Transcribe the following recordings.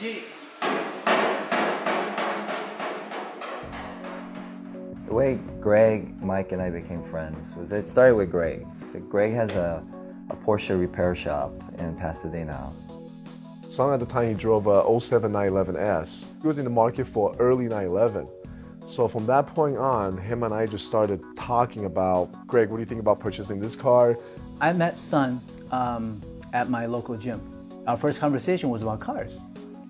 Kenji. The way Greg, Mike, and I became friends was it started with Greg. So Greg has a Porsche repair shop in Pasadena. Sung at the time he drove a 07 911S. He was in the market for early 911. So from that point on, him and I just started talking about, Greg, what do you think about purchasing this car? I met Sung at my local gym. Our first conversation was about cars.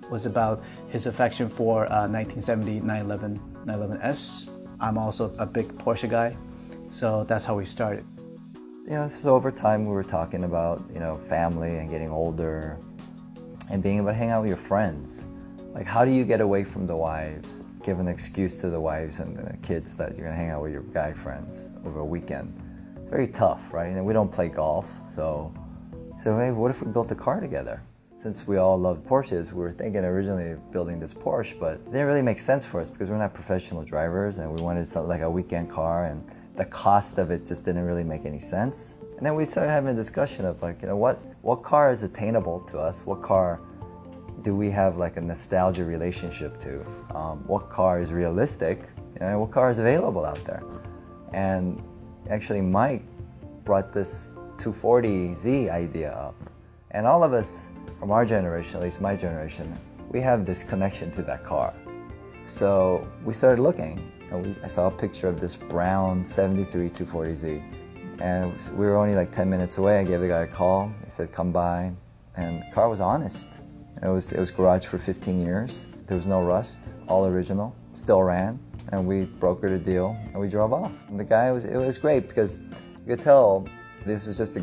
It was about his affection for 1970 911S. I'm also a big Porsche guy, so that's how we started. So over time we were talking about, family and getting older and being able to hang out with your friends. Like, how do you get away from the wives? Give an excuse to the wives and the kids that you're gonna hang out with your guy friends over a weekend. It's very tough, right? And we don't play golf, so hey, what if we built a car together? Since we all love Porsches, we were thinking originally of building this Porsche, but it didn't really make sense for us because we're not professional drivers and we wanted something like a weekend car, and the cost of it just didn't really make any sense. And then we started having a discussion of what car is attainable to us? What car do we have like a nostalgia relationship to? What car is realistic? What car is available out there? And actually Mike brought this 240Z idea up. And all of us from our generation, at least my generation, we have this connection to that car. So we started looking, and I saw a picture of this brown 73 240Z. And we were only like 10 minutes away. I gave the guy a call. He said, come by. And the car was honest. It was garaged for 15 years. There was no rust, all original, still ran. And we brokered a deal and we drove off. And the guy, it was great because you could tell this was just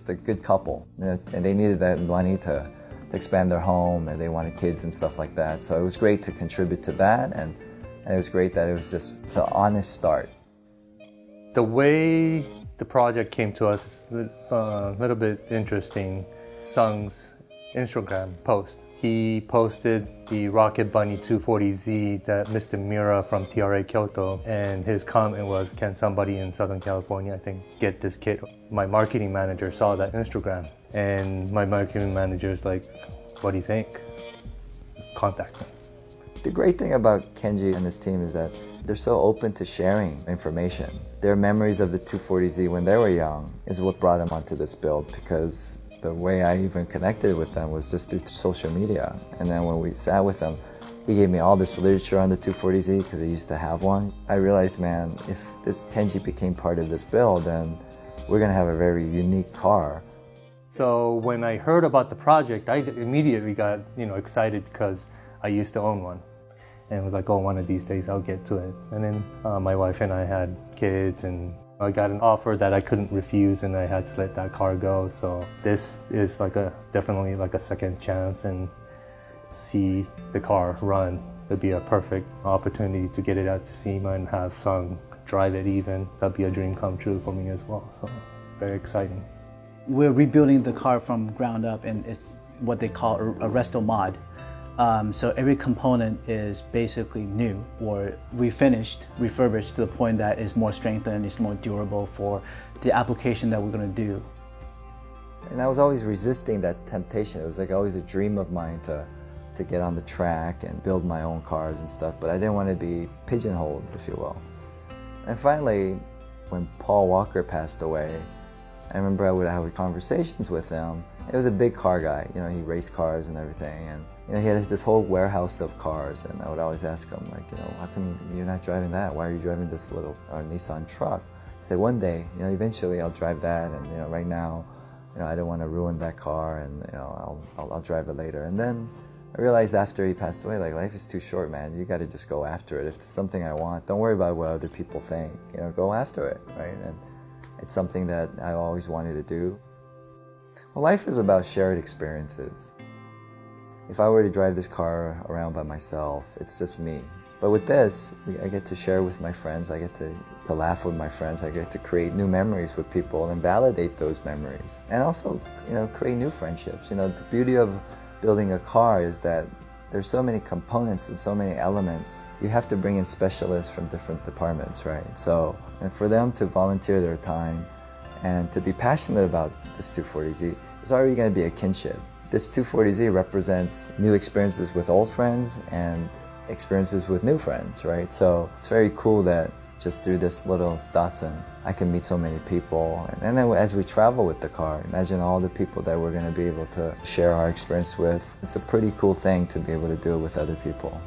a good couple. And they needed that money to expand their home, and they wanted kids and stuff like that. So it was great to contribute to that, and it was great that it was just an honest start. The way the project came to us is a little bit interesting. Sung's Instagram post. He posted the Rocket Bunny 240Z that Mr. Mira from TRA Kyoto, and his comment was, can somebody in Southern California, I think, get this kit? My marketing manager saw that Instagram, and my marketing manager's like, what do you think? Contact me. The great thing about Kenji and his team is that they're so open to sharing information. Their memories of the 240Z when they were young is what brought them onto this build, because the way I even connected with them was just through social media. And then when we sat with them, he gave me all this literature on the 240Z because he used to have one. I realized, man, if this Kenji became part of this build, then we're gonna have a very unique car. So when I heard about the project, I immediately got excited because I used to own one. And was like, oh, one of these days I'll get to it. And then my wife and I had kids, and I got an offer that I couldn't refuse, and I had to let that car go. So this is definitely like a second chance, and see the car run. It'd be a perfect opportunity to get it out to SEMA and have Sung drive it even. That'd be a dream come true for me as well. So very exciting. We're rebuilding the car from ground up, and it's what they call a resto mod. So every component is basically new or refurbished to the point that it's more strengthened, it's more durable for the application that we're going to do. And I was always resisting that temptation. It was like always a dream of mine to get on the track and build my own cars and stuff, but I didn't want to be pigeonholed, if you will. And finally, when Paul Walker passed away, I remember I would have conversations with him. He was a big car guy, he raced cars and everything, and he had this whole warehouse of cars, and I would always ask him, how come you're not driving that? Why are you driving this little Nissan truck? I said, one day, eventually I'll drive that, and right now, I don't want to ruin that car, and I'll drive it later. And then I realized after he passed away, life is too short, man. You got to just go after it. If it's something I want, don't worry about what other people think. Go after it, right? And it's something that I always wanted to do. Well, life is about shared experiences. If I were to drive this car around by myself, it's just me. But with this, I get to share with my friends, I get to laugh with my friends, I get to create new memories with people and validate those memories. And also, create new friendships. The beauty of building a car is that there's so many components and so many elements. You have to bring in specialists from different departments, right? So, and for them to volunteer their time and to be passionate about this 240Z, there's already going to be a kinship. This 240Z represents new experiences with old friends and experiences with new friends, right? So it's very cool that just through this little Datsun, I can meet so many people. And then as we travel with the car, imagine all the people that we're going to be able to share our experience with. It's a pretty cool thing to be able to do it with other people.